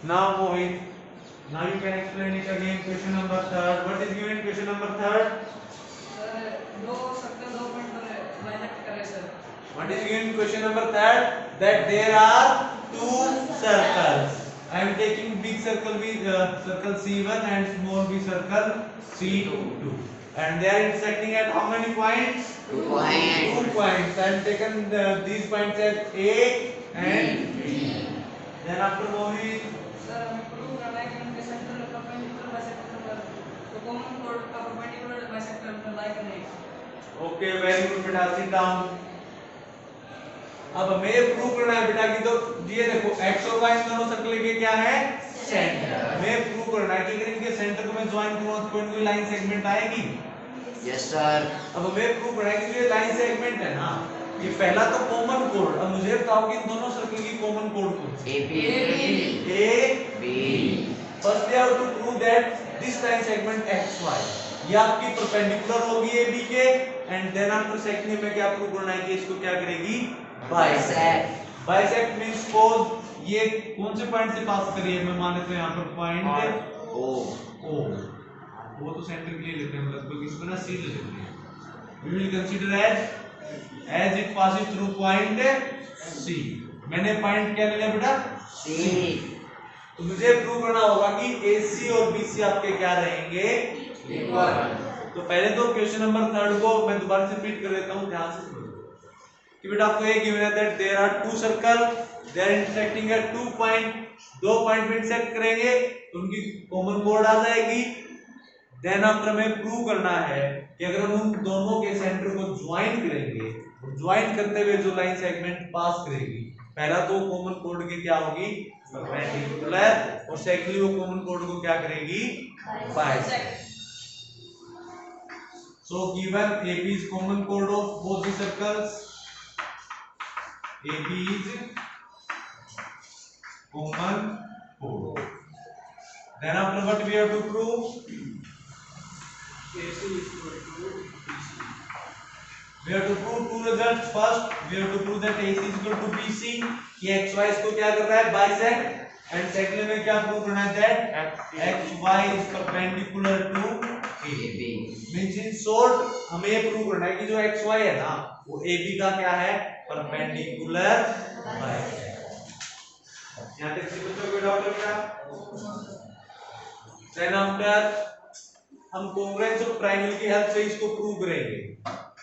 Now Mohit, now you can explain it again. Question number third. What is given in question number third? Sir दो circle दो point पर bisect करे sir. What is given in question number third? That there are two circles. I am taking big circle circle C1 and small b circle C2. And they are intersecting at how many points? 2 points. 2 points. I have taken these points as A and B. Then after Mohit. Sir हमें prove करना है कि उनके centre perpendicular bisector पर तो common code का perpendicular bisector पर लाई करें. Okay, very good बेटा, sit down. अब हमें ये प्रूव करना है बेटा कि तो ये देखो x और y दोनों सर्कल के क्या है? सेंटर. हमें प्रूव करना है कि अगर इनके सेंटर को मैं ज्वाइन करूं तो कोई लाइन सेगमेंट आएगी. Yes sir. अब हमें प्रूव करना है कि जो ये लाइन सेगमेंट है ना, ये पहला तो कॉमन कोड. अब मुझे बताओ कि इन दोनों सर्कल की कॉमन कोड कौन सी? A B. First we have to prove that this line segment xy ये आपकी परपेंडिकुलर होगी AB के. एंड देन आफ्टर सेकंड में क्या प्रूव करना है कि इसको क्या करेगी? बाइसेक्ट. बाइसेक्ट मींस सपोज ये कौन से पॉइंट से पास करिए, मैं मान लेता हूं यहां पर पॉइंट O. वो तो सेंटर के लिए लेते हैं, मतलब किसी को ना C ले लेते हैं. We will consider as it passes through point C. मैंने पॉइंट क्या ले लिया बेटा? C. तो मुझे प्रूव करना होगा कि AC और BC आपके क्या रहेंगे? इक्वल. तो पहले तो क्वेश्चन नंबर थर्ड को मैं दोबारा से रिपीट कर देता हूं, ध्यान से सुनो कि बेटा आपको ये गिवन है that there are two circle, they are intersecting at 2 point. दो पॉइंट में इंटरसेक्ट करेंगे तो उनकी कॉमन कोड आ जाएगी. देन आफ्टर हमें प्रूव करना है कि अगर हम उन दोनों के सेंटर को ज्वाइन करेंगे और ज्वाइन करते हुए जो लाइन सेगमेंट पास करेगी, पहला तो कॉमन कोड की क्या होगी? परपेंडिकुलर. और सेकंडली वो कॉमन कोड को क्या करेगी? Bisect. So given AB is common chord of both the circles. AB is common chord. Then after what we have to prove? AC is equal to BC. We have to prove two results. First, we have to prove that AC is equal to BC. कि XY इसको क्या कर रहा है? Bisect. And secondly में क्या prove करना है? That XY is perpendicular to AB. Means in short हमें ये प्रूव करना है कि जो XY है ना, वो AB का क्या है? Perpendicular bisect. यहां तक किसी बच्चों को डाउट लग रहा? देन आफ्टर हम कॉन्ग्रुएंस ऑफ ट्रायंगल की हेल्प से इसको प्रूव करेंगे.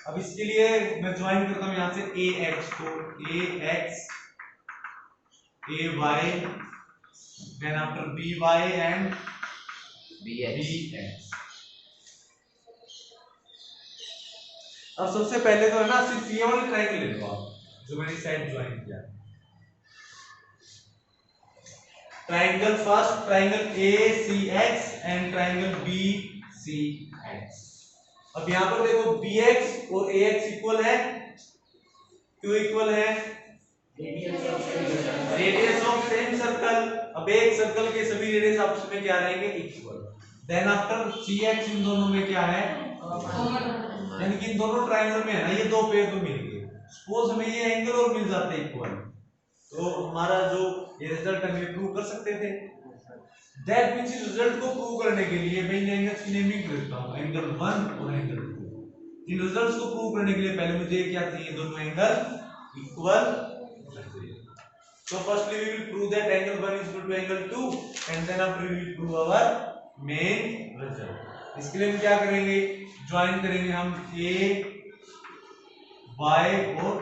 अब इसके लिए मैं ज्वाइन करता हूं यहां से AX को AX AY then after BY and BX. अब सबसे पहले तो है ना सिर्फ ये वाला ट्रायंगल ले लो आप जो मैंने साइड ज्वाइन किया. Triangle first triangle ACX and triangle BCX. अब यहां पर देखो BX और AX इक्वल है. क्यों इक्वल है? Radius of same circle. अब एक सर्कल के सभी रेडियस आपस में क्या रहेंगे? इक्वल. देन आफ्टर CX इन दोनों में क्या है? यानी कि इन दोनों ट्रायंगल में है ना ये दो पेयर तो मिल गए. सपोज हमें ये एंगल और मिल जाते इक्वल, तो हमारा जो ये रिजल्ट हम ये प्रूव कर सकते थे. दैट मींस इस रिजल्ट को प्रूव करने के लिए मैं इन एंगल्स की नेमिंग करता हूं, एंगल 1 और एंगल 2. इन रिजल्ट्स को प्रूव करने के लिए पहले मुझे क्या चाहिए? दोनों angle equal. So firstly we will prove that angle 1 is equal to angle 2 and then after we will prove our main result. इसके लिए हम क्या करेंगे? ज्वाइन करेंगे हम A Y और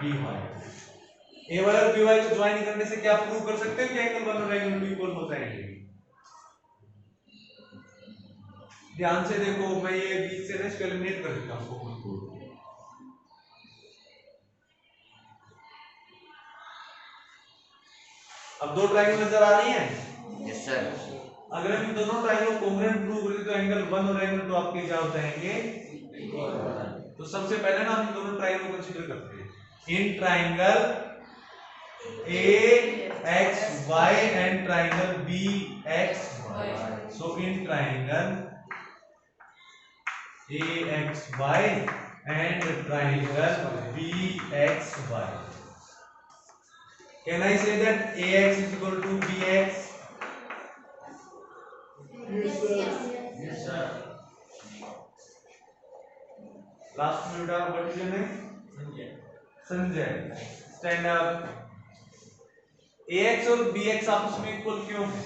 B Y. A Y और B Y को ज्वाइन करने से क्या प्रूव कर सकते हैं कि एंगल 1 और एंगल 2 इक्वल हो जाएंगे? ध्यान से देखो, मैं ये बीच से ना इसको एलिमिनेट कर देता हूं कॉमन कोड. अब दो ट्रायंगल नजर आ रही हैं? Yes sir. अगर हम इन दोनों ट्रायंगल कॉन्ग्रुएंट प्रूव करें तो एंगल 1 और एंगल 2 आपके क्या हो जाएंगे? तो सबसे पहले ना हम इन दोनों ट्रायंगल को कंसीडर करते हैं. In triangle AXY and triangle BXY. So in triangle AXY and triangle BXY, can I say that AX is equal to BX? Last में बेटा what is your name? Sanjay. Stand up. ax और bx आपस में equal क्यों है?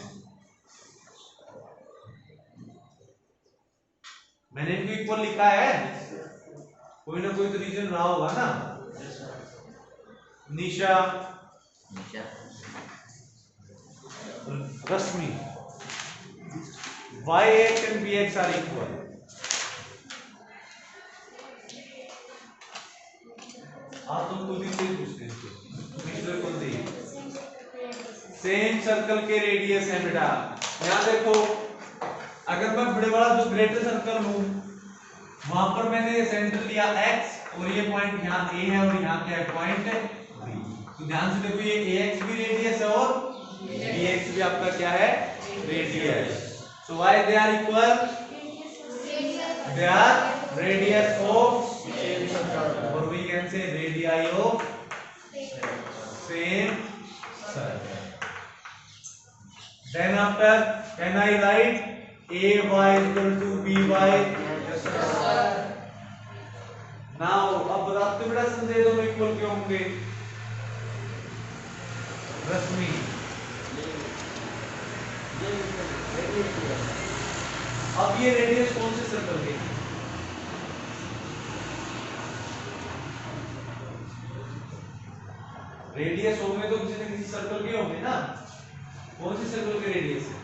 मैंने इनको equal लिखा है, कोई ना कोई तो रीजन रहा होगा ना। निशा, रश्मि, y(x) and bx are equal. आप तुम खुद ही से पूछते हैं कौन सी सेम सर्कल के रेडियस है बेटा। यहाँ देखो, अगर मैं बड़े वाला जो ग्रेटर सर्कल हूं वहां पर मैंने सेंटर लिया x और ये पॉइंट यहाँ a है और यहाँ क्या है पॉइंट b। तो ध्यान से देखो, ये ax भी रेडियस है और bx भी आपका क्या है radius. So why they are equal? They are radius of or we can say radii of same circle. Then after, can I write ay equal to by? Yes sir. Now अब बताते बेटा संजय दोनों equal क्यों होंगे? रश्मि, अब ये radius कौन से सर्कल के? रेडियस होंगे तो किसी न किसी सर्कल के होंगे ना। कौन सी सर्कल के रेडियस है?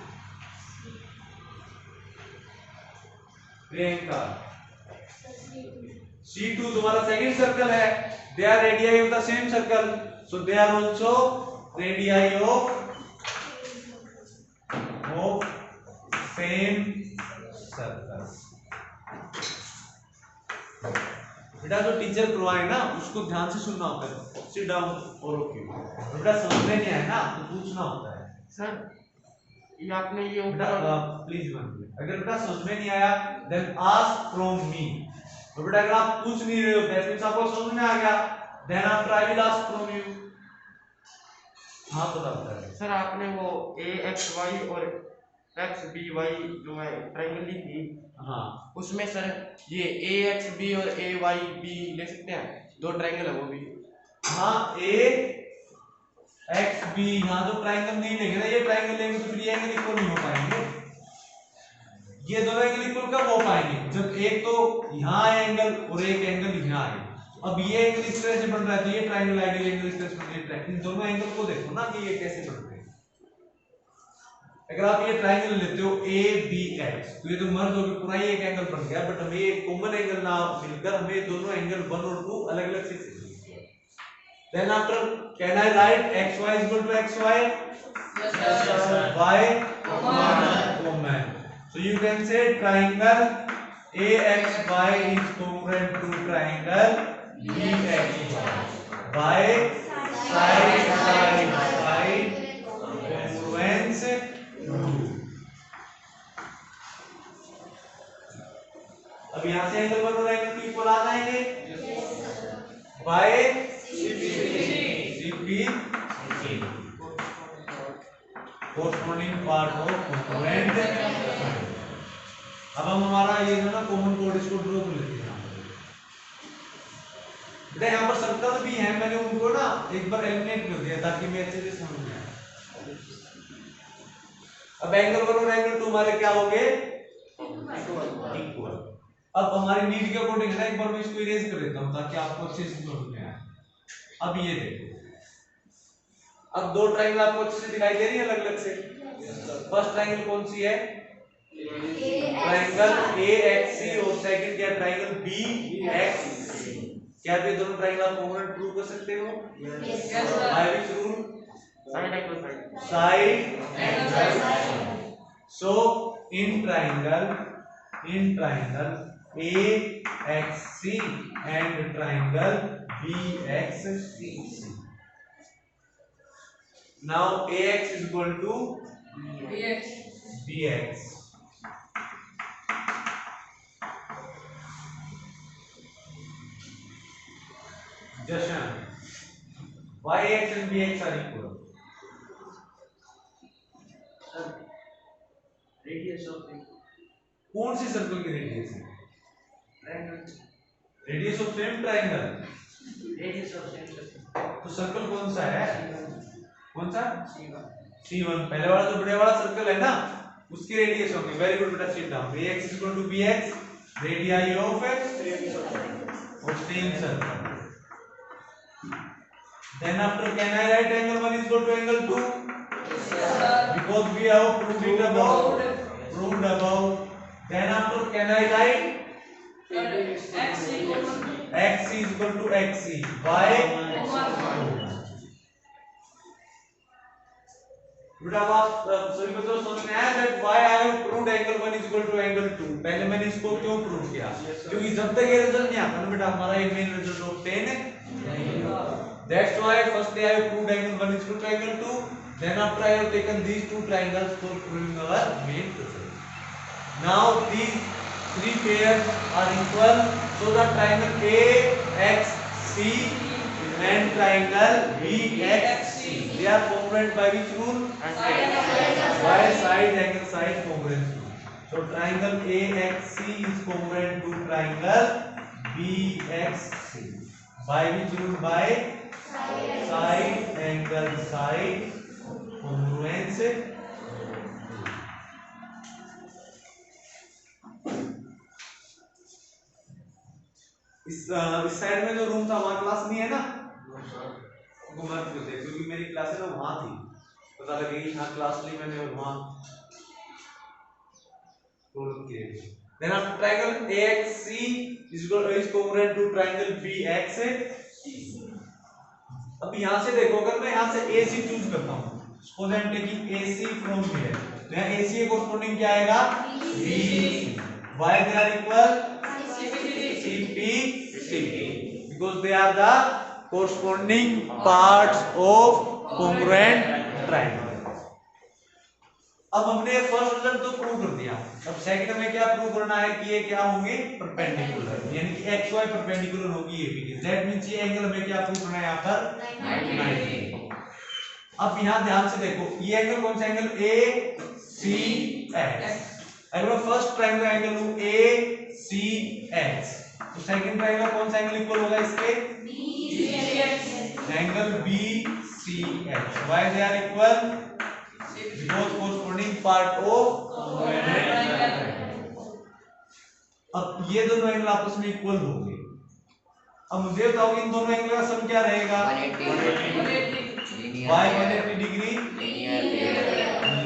प्रियंका, C2 तुम्हारा सेकंड सर्कल है। They are radii of the same circle, so they are also radii of same circle. बेटा जो टीचर करवाए ना उसको ध्यान से सुनना होता है। सिट डाउन और ओके। बेटा समझ में नहीं आया ना तो पूछना होता है। सर ये आपने ये बेटा प्लीज मत, अगर बेटा समझ में नहीं आया देन आस्क फ्रॉम मी। तो बेटा अगर आप पूछ नहीं रहे हो दैट मींस आपको समझ में आ गया, then after I will ask from you. हां बताओ सर, आपने वो axy और xby जो है ट्रायंगल ली थी, हां उसमें सर ये axb और ayb ले सकते हैं, दो ट्रायंगल है वो भी। हां a x b, यहां तो ट्रायंगल नहीं लेंगे ना, ये ट्रायंगल लेंगे तो फिर ये एंगल इक्वल नहीं हो पाएंगे। ये दोनों एंगल इक्वल कब हो पाएंगे? जब एक तो यहां है एंगल और एक एंगल यहां है। अब ये एंगल इस तरह से बन रहा है तो ये ट्रायंगल आइडियल एंगल इस तरह से बन रहा है। इन दोनों एंगल को देखो ना कि ये कैसे बन रहे हैं। अगर आप ये ट्रायंगल लेते हो ABX तो ये तो मर्ज होकर पूरा ही एक एंगल बन गया, बट हमें एक कॉमन एंगल ना मिलकर हमें दोनों एंगल 1 और 2 अलग-अलग से चाहिए। Then after can I write xy equal to xy? Yes sir. y Common. common. So you can say triangle AXY is congruent to triangle BXY by side congruence rule. अब यहां से एंगल 1 और angle 2 equal आ जाएंगे bye CP corresponding part of congruent. अब हम हमारा ये है ना कॉमन कोड इसको ड्रॉ कर लेते हैं। बेटा यहाँ पर सर्कल भी है, मैंने उनको ना एक बार एलिमिनेट कर दिया ताकि मैं अच्छे से समझ में आए। अब एंगल 1 और एंगल 2 हमारे क्या हो गए? इक्वल। अब हमारी नीड के अकॉर्डिंग है ना, एक बार मैं इसको इरेज कर देता हूं ताकि आपको अच्छे से समझ में आए। अब ये देखो, अब दो ट्रायंगल आपको अच्छे से दिखाई दे रही है अलग-अलग से। फर्स्ट ट्रायंगल कौन सी है? ट्रायंगल AXC और सेकंड क्या ट्रायंगल BXC। क्या ये दोनों ट्रायंगल आप कॉमन प्रूव कर सकते हो? Yes sir. By which rule? Side angle side. Side angle side. So in triangle AXC and triangle BXC. Now AX is equal to BX. Jashan, why X and BX are equal? Radius of कौन सी circle की radius है? Radius of same triangle, radius of same circle तो circle कौन सा है, कौन सा C1 C1, पहले वाला जो बड़े वाला सर्कल है ना उसकी रेडियस होगी। वेरी गुड बेटा, sit down. AX equal to BX radii of same circle. Then after can I write angle 1 is equal to angle 2? Because we have proved it above. Proved above. Then after can I write x equal to x is equal to xc by बेटा आप सभी बच्चों समझ में आया that why I have proved angle 1 is equal to angle 2? पहले मैंने इसको क्यों प्रूव किया? क्योंकि जब तक ये रिजल्ट नहीं आता ना बेटा हमारा ये मेन रिजल्ट ऑब्टेन नहीं होगा। That's why first I have proved angle 1 is equal to angle 2. Then after I have taken these two triangles for proving our main result. Now these three pairs are equal, so the triangle AXC and triangle BXC they are congruent by which rule? By side angle side congruence rule. So triangle AXC is congruent to triangle BXC by which rule? By side angle side congruence। इस side में जो room था वहां class नहीं है ना, घुमा देते क्योंकि मेरी क्लास है ना वहां थी, पता लगेगी हाँ क्लास ली मैंने और वहां रोल किए। Then after triangle AXC is congruent to triangle BXC। अब यहां से देखो अगर मैं यहां से AC चूज करता हूं, suppose I am taking AC from here, तो यहां AC के कोरस्पोंडिंग क्या आएगा BC। Why they are equal CP because they are the corresponding parts of congruent triangle। अब हमने फर्स्ट रिजल्ट तो प्रूव कर दिया, अब सेकंड में क्या प्रूव करना है कि ये क्या होंगे परपेंडिकुलर, यानी कि XY परपेंडिकुलर होगी AB की। दैट मींस ये एंगल हमें क्या प्रूव करना है यहां पर 90। अब यहां ध्यान से देखो ये एंगल कौन सा एंगल ACX। अगर मैं फर्स्ट ट्रायंगल एंगल लूं ACX तो सेकंड ट्रायंगल कौन सा एंगल इक्वल होगा इसके angle BCX। Why they are equal? Because corresponding part of अब ये दोनों एंगल आपस में इक्वल होंगे। अब मुझे बताओ इन दोनों एंगल का सम क्या रहेगा? 180 डिग्री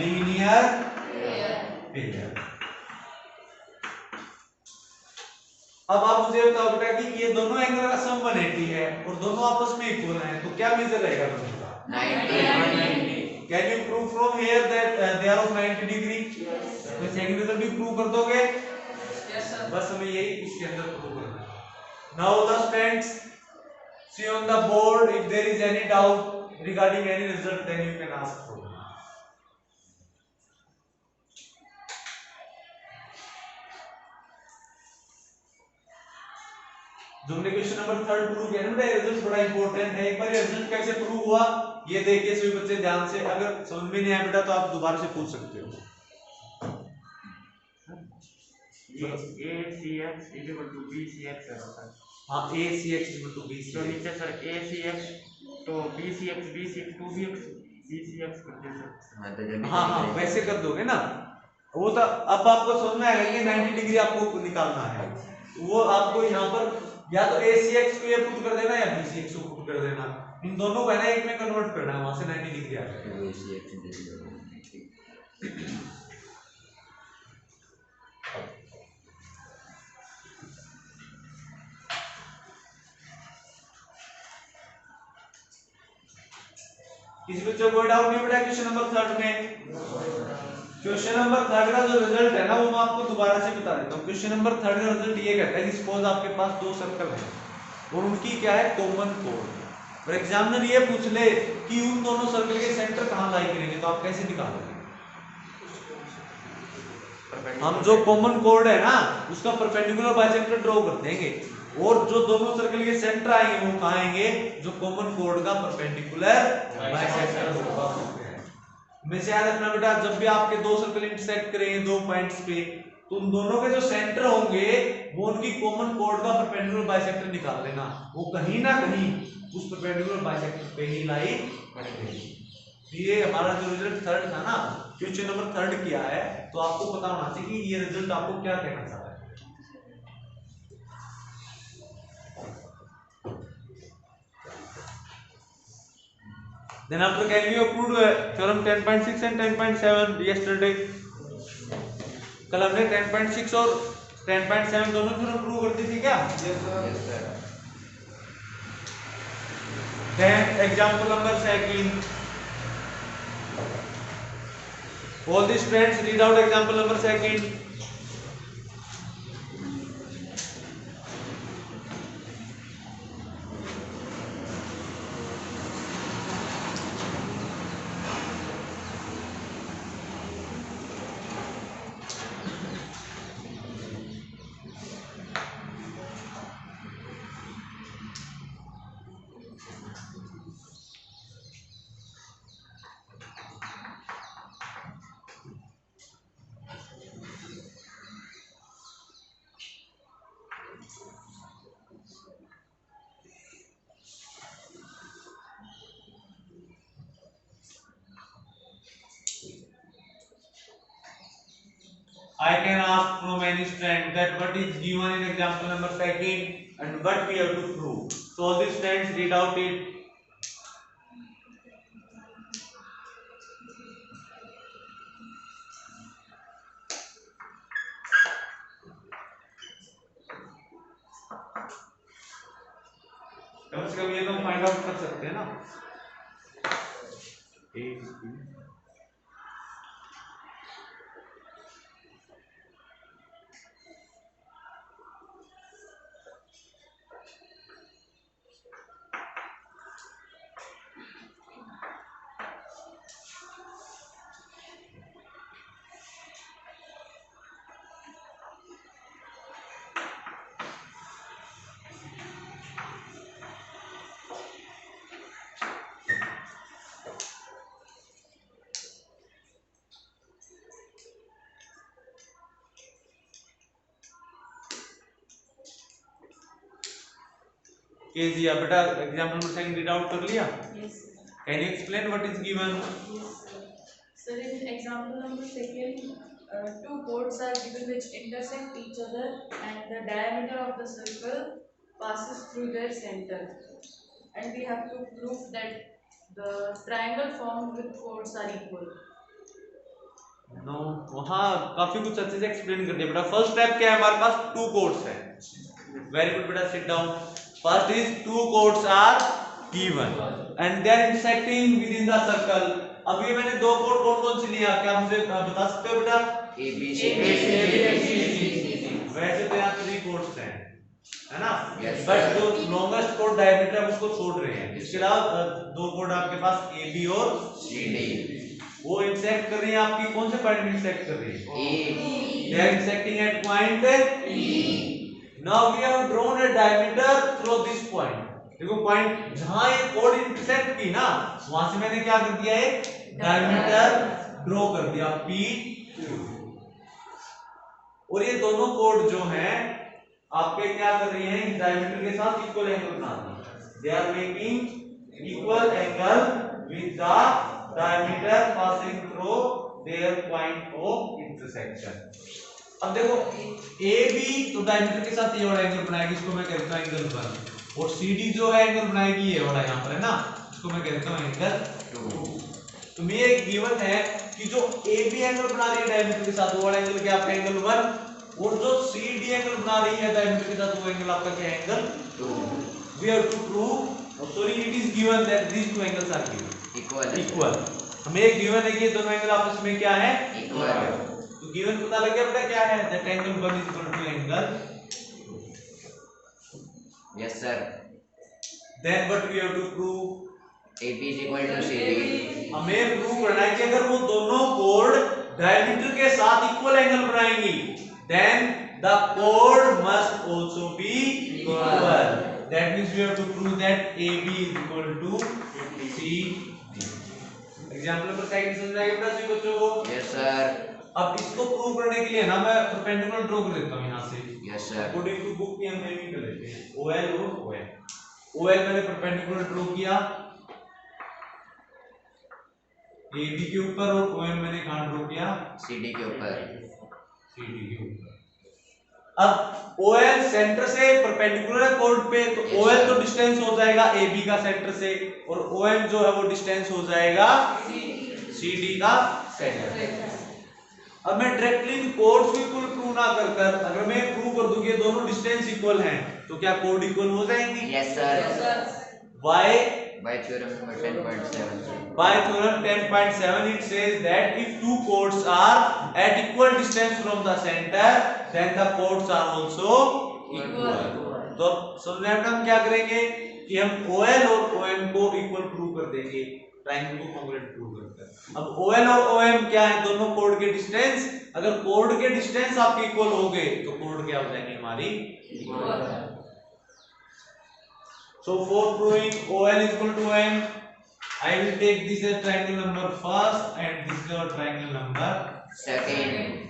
लीनियर पेयर। अब आप मुझे बताओ बेटा कि ये दोनों एंगल का सम 180 है और दोनों आपस में इक्वल हैं, तो क्या मेजर रहेगा दोनों का? 90। Can you prove from here that they are of 90 degree? तो सेकंड रिजल्ट भी प्रूव कर दोगे? Yes sir. बस हमें यही इसके अंदर प्रूव करना है। Now the students see on the board if there is any doubt regarding any result then you can ask for me। जो हमने क्वेश्चन नंबर 3 प्रूव किया ना, रिजल्ट बड़ा इंपॉर्टेंट है। एक बार ये रिजल्ट कैसे प्रूव हुआ ये देखिए सभी बच्चे ध्यान से, अगर समझ में नहीं आया बेटा तो आप दोबारा से पूछ सकते हो। ACX is equal to BCX है सर। हाँ ACX is equal to BCX। तो नीचे सर ACX तो BCX BCX 2BX BCX कर दे सर। हाँ हाँ वैसे कर दोगे ना, वो तो अब आपको समझ में आएगा कि 90 डिग्री आपको निकालना है, वो आपको यहाँ पर या तो ACX को ये पुट कर देना या BCX को पुट कर देना, इन दोनों को ना एक में कन्वर्ट करना है, वहां से 90 डिग्री आ जाएगा। किसी बच्चे को कोई डाउट नहीं बेटा क्वेश्चन नंबर 3 में? क्वेश्चन नंबर 3 का जो रिजल्ट है ना वो मैं आपको दोबारा से बता देता हूँ। क्वेश्चन नंबर 3 का रिजल्ट ये कहता है कि सपोज आपके पास दो सर्कल है और उनकी क्या है कॉमन कोड, और एग्जामिनर ये पूछ ले कि उन दोनों सर्कल के सेंटर कहाँ लाई करेंगे, तो आप कैसे निकालोगे? हम जो कॉमन कोड है ना उसका परपेंडिकुलर बाइसेक्टर ड्रॉ कर देंगे और जो दोनों सर्कल के सेंटर आएंगे वो कहाँ आएंगे? जो कॉमन कोड का परपेंडिकुलर बाइसेक्टर होगा। हमेशा याद रखना बेटा जब भी आपके दो सर्कल इंटरसेक्ट करेंगे दो पॉइंट्स पे तो उन दोनों के जो सेंटर होंगे वो उनकी कॉमन कोड का परपेंडिकुलर बाइसेक्टर निकाल लेना, वो कहीं ना कहीं उस परपेंडिकुलर बाइसेक्टर पे ही लाई करेगी। ये हमारा जो रिजल्ट थर्ड था ना, क्वेश्चन नंबर थर्ड किया है, तो आपको पता होना चाहिए कि ये रिजल्ट आपको क्या कहना चाह रहा है। Then after can we approved theorem 10.6 and 10.7 yesterday? कल हमने 10.6 और 10.7 दोनों थ्योरम प्रूव कर दी थी क्या? Yes, sir. Then example number second. All the students read out example number second. I can ask from any student that what is given in example number second and what we have to prove. So all the students read out it. कम से कम ये तो find out कर सकते हैं ना। Kezia बेटा example number second read out कर लिया? Yes. Can you explain what is given? Yes, sir. Sir, in example number second, two chords are given which intersect each other and the diameter of the circle passes through their center. And we have to prove that the triangle formed with chords are equal. No वहाँ काफी कुछ अच्छे से explain कर दिया बेटा। First step क्या है हमारे पास? टू कोड्स है। वेरी गुड बेटा, sit down. First is two chords are given and they are intersecting within the circle. अब ये मैंने दो कोड कौन कौन से लिया, क्या मुझे बता सकते हो बेटा? ABC. वैसे तो यहाँ थ्री कोड्स हैं, है ना? Yes, but sir. जो लॉन्गेस्ट कोड डायमीटर हम उसको छोड़ रहे हैं। इसके अलावा दो कोड आपके पास AB और CD. वो इंटरसेक्ट कर रही है आपकी कौन से पॉइंट में इंटरसेक्ट कर रही है? E. They are intersecting at point E. Now we have drawn a diameter through this point. देखो पॉइंट जहां ये कोड इंटरसेक्ट की ना, वहां से मैंने क्या कर दिया है? डायमीटर ड्रॉ कर दिया PQ। और ये दोनों कोड जो हैं आपके क्या कर रही हैं? इस डायमीटर के साथ इक्वल एंगल बना रही हैं। They are making equal angle with the diameter passing through their point of intersection. अब देखो AB तो डायमीटर के साथ ये वाला एंगल बनाएगी, इसको मैं कहता हूं एंगल 1, और CD जो है एंगल बनाएगी ये वाला यहां पर, है ना, इसको मैं कहता हूं एंगल 2। तो ये एक गिवन है कि जो AB एंगल बना रही है डायमीटर के साथ वो वाला एंगल क्या आपका एंगल 1, और जो CD एंगल बना रही है डायमीटर के साथ वो एंगल आपका क्या है? Angle 2। We have to prove, sorry it is given that these two angles are given equal. हमें एक गिवन है कि ये दोनों एंगल आपस में क्या है? Equal. तो गिवन पता लग गया बेटा क्या है? That angle 1 is equal to angle 2। Yes, sir. Then what we have to prove? AB is equal to CD. हमें प्रूव करना है कि अगर वो दोनों कोड डायमीटर के साथ इक्वल एंगल बनाएंगी देन द कोड must also be equal. That means we have to prove that AB is equal to CD। Example number second समझ में आएगा बेटा सभी बच्चों को? Yes, sir. अब इसको प्रूव करने के लिए ना मैं परपेंडिकुलर ड्रॉ कर देता हूँ यहाँ से। Yes sir. According to book हम नेमिंग कर लेते हैं OL और OM। OL मैंने परपेंडिकुलर ड्रॉ किया AB के ऊपर और OM मैंने कहाँ ड्रॉ किया CD के ऊपर। CD के ऊपर। अब OL सेंटर से परपेंडिकुलर है कोड पे, तो OL तो डिस्टेंस हो जाएगा AB का सेंटर से, और OM जो है वो डिस्टेंस हो जाएगा CD का सेंटर से। अब मैं डायरेक्टली इन कोड्स को इक्वल प्रूव ना कर कर अगर मैं प्रूव कर दूं कि ये दोनों डिस्टेंस इक्वल हैं, तो क्या कोड इक्वल हो जाएंगे? Yes sir. Why? By theorem number 10.7 sir. By theorem 10.7 it says that if two chords are at equal distance from the center, then the chords are also equal. तो समझने में हम क्या करेंगे कि हम OL और OM को इक्वल प्रूव कर देंगे ट्रायंगल को कॉन्ग्रुएंट प्रूव करकर। अब OL और OM क्या है? दोनों कोड के डिस्टेंस। अगर कोड के डिस्टेंस आपके इक्वल हो गए तो कोड क्या हो जाएंगे हमारी equal. So for proving OL is equal to OM, I will take this as triangle number first and this is our triangle number Second.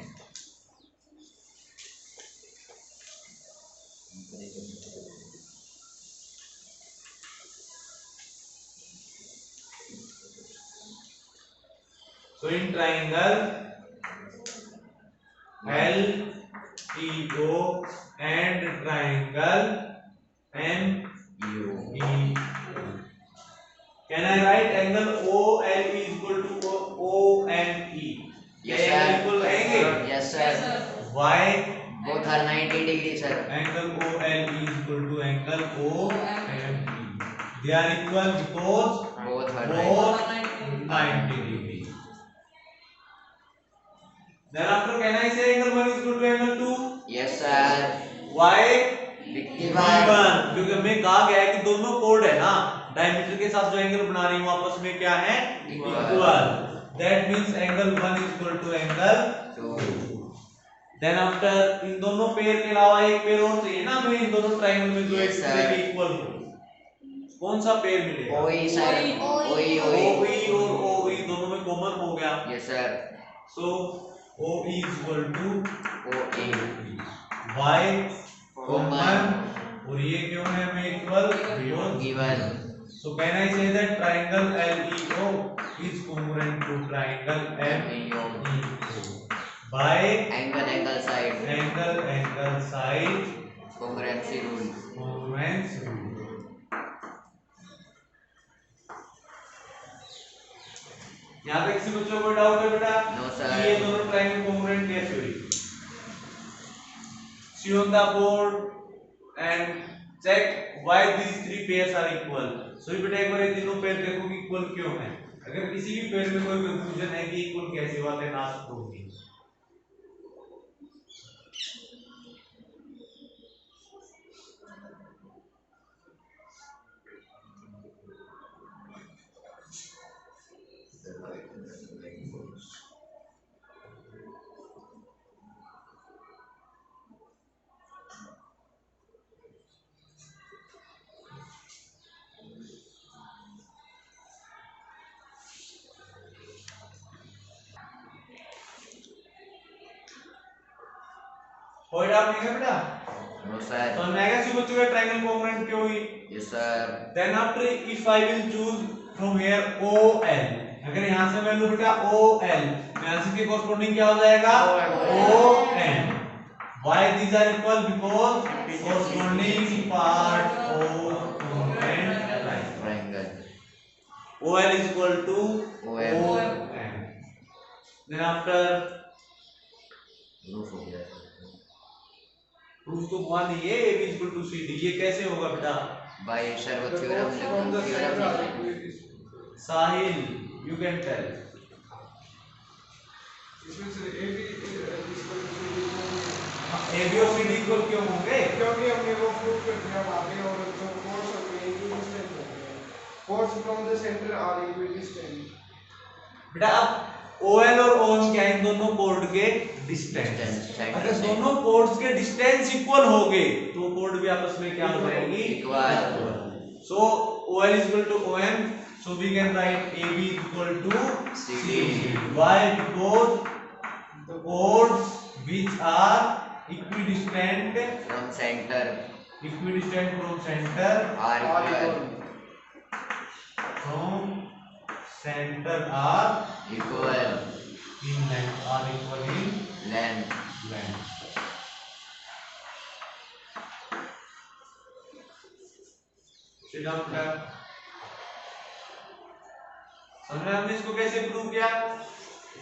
So in triangle LTO and triangle MEO, can I write angle OLE is equal to OME? Yes क्या sir. equal रहेंगे? Yes sir. Why? Both are 90 degrees sir. Angle OLE is equal to angle OME. They are equal because Both are both 90 degrees. Then after can I say angle 1 is equal to angle 2? Yes sir. Why? Given. क्योंकि हमें कहा गया है कि दोनों code है ना, diameter के साथ जो एंगल बना रही हूँ आपस में क्या है? Equal. That means angle 1 is equal to angle 2. Then after इन दोनों पेयर के अलावा एक पेयर और चाहिए ना हमें इन दोनों ट्रायंगल में जो Yes, sir. इक्वल हो। कौन सा पेयर मिलेगा? OE sir. OE. OE और OE दोनों में कॉमन हो गया। Yes sir. So OE is equal to OA. Y Common. और ये क्यों है हमें equal? Given. So can I say that triangle LEO is congruent to triangle MEO by Angle side. angle side Congruency rule. congruence rule. यहाँ पे किसी बच्चों को डाउट है बेटा? No, sir. कि ये दोनों ट्रायंगल congruent कैसे हुई? See on the board and check why these three pairs are equal. So बेटा एक बार ये तीनों पेयर देखो कि इक्वल क्यों है। अगर किसी भी पेयर में कोई कंफ्यूजन है कि इक्वल कैसे हुआ तो ना होगी। कोई डाउट नहीं है बेटा? No sir. तो नेगेटिव बच्चों का ट्रायंगल कॉन्ग्रुएंट क्यों हुई? Yes sir. Then after if I will choose from here OL, अगर यहाँ से मैं लूँ बेटा OL, यहाँ से के corresponding क्या हो जाएगा? OM. Why these are equal? Because corresponding part of congruent Triangle. OL is equal to OM. OM. Then after Roof हो गया. प्रूफ तो हुआ नहीं है AB is equal to CD, ये कैसे होगा बेटा? By Sharma theorem. Sahil, you can tell. AB और CD इक्वल क्यों होंगे? क्योंकि हमने वो प्रूव कर दिया वहाँ पे और जो कोर्स होते हैं इक्वल डिस्टेंस होते हैं chords from the centre are equal distance बेटा अब OL और OM क्या है? इन दोनों कोड के डिस्टेंस। Distance. अगर दोनों कोड्स के डिस्टेंस इक्वल हो गए तो कोड भी आपस में क्या हो जाएंगी? Equal. So OL is equal to OM, so we can write AB is equal to CD. Why? Because chords which are equidistant From center from center are equal. from center are Equal in length, are equal in length. length. समझ में हमने इसको कैसे prove किया?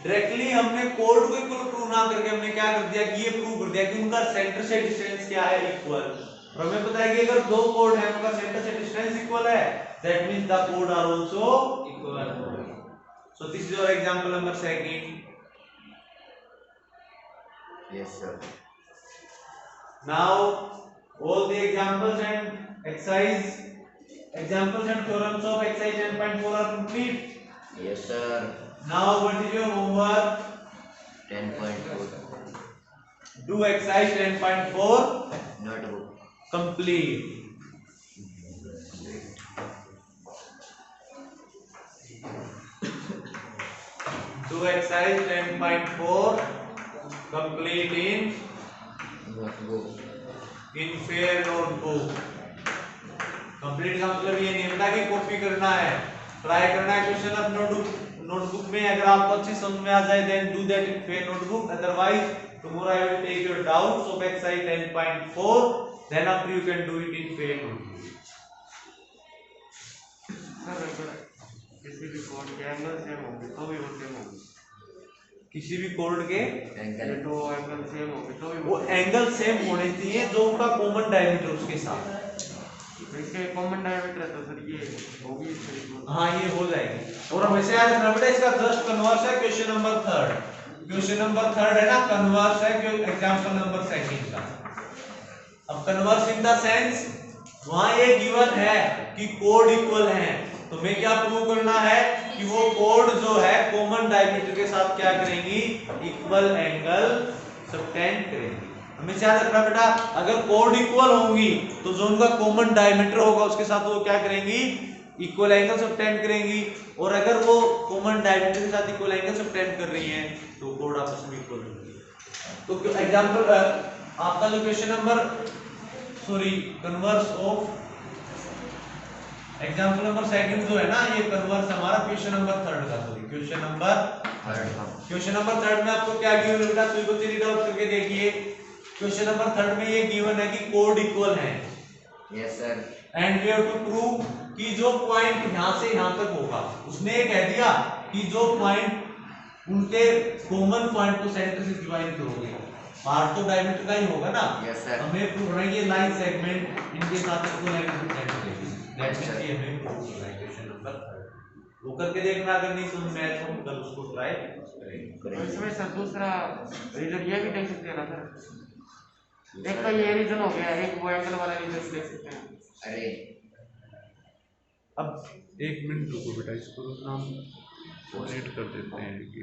Directly हमने code को equal prove ना करके हमने क्या कर दिया कि ये प्रूव कर दिया कि उनका सेंटर से डिस्टेंस क्या है, इक्वल। और हमें पता है कि अगर दो कोड है उनका सेंटर से डिस्टेंस इक्वल है, दैट मींस द कोड are also equal. So this is your example number 2. Yes, sir. Now all the examples and theorems of exercise 10.4 are complete. Yes, sir. Now what is your homework? 10.4. Do exercise 10.4 Notebook. complete. Do exercise 10.4 complete Notebook. in fair notebook. Complete का मतलब ये नहीं होता कि copy करना है, try करना है क्वेश्चन ऑफ नोटबुक में। अगर आपको अच्छी समझ में आ जाए then do that in fair notebook, otherwise tomorrow I will take your doubts of exercise 10.4, then after you can do it in fair notebook. किसी भी कोड के एंगल सेम होंगे तो भी वो सेम होंगे। किसी भी कोड के Angle. ये दो एंगल सेम होंगे तो भी वो एंगल सेम होने चाहिए जो उनका कॉमन डायमीटर उसके साथ। इसके कॉमन डायमीटर है तो सर ये होगी इस तरीके में। हाँ ये हो जाएगी। और हमेशा याद रखना बेटा इसका जस्ट कन्वर्स है क्वेश्चन नंबर 3। क्वेश्चन नंबर 3 है ना, कन्वर्स है एग्जांपल नंबर 2 का। अब कन्वर्स इन द सेंस वहां ये गिवन है कि कोड इक्वल हैं, तो मैं क्या प्रूव करना है कि वो कोड जो है कॉमन डायमीटर के साथ क्या करेंगी, इक्वल एंगल सबटेंड करेंगी। हमेशा याद रखना बेटा अगर कोड इक्वल होंगी तो जो उनका कॉमन डायमीटर होगा उसके साथ वो क्या करेंगी, इक्वल एंगल सबटेंड करेंगी। और अगर वो कॉमन डायमीटर के साथ इक्वल एंगल सबटेंड कर रही हैं तो कोड आपस में इक्वल होंगी। तो एग्जांपल आपका जो question number converse of example number 2 जो है ना, ये कन्वर्स हमारा क्वेश्चन नंबर 3 का, क्वेश्चन नंबर 3 में आपको क्या गिवन है बेटा, तो इसको रीड आउट करके देखिए। क्वेश्चन नंबर 3 में ये गिवन है कि कोड इक्वल है। Yes, sir. And we have to prove कि जो पॉइंट यहां से यहां तक होगा, उसने ये कह दिया कि जो पॉइंट उनके कॉमन पॉइंट को सेंटर से डिवाइड करोगे, पार्ट तो डायमीटर का ही होगा ना। Yes, sir. हमें प्रूव करना है ये लाइन सेगमेंट इनके साथ इक्वल एंगल सबटेंड करेगी। दैट मींस ये हमें प्रूव करना है क्वेश्चन नंबर 3। वो करके देखना, अगर नहीं समझ में आए तो हम कल उसको ट्राई करेंगे। तो इसमें सर दूसरा रीजन ये भी देख सकते हैं ना सर, एक तो ये रीजन हो गया, एक वो एंगल वाला रीजन देख सकते हैं। अरे अब 1 मिनट रुको बेटा, इसको नाम सेट कर देते हैं।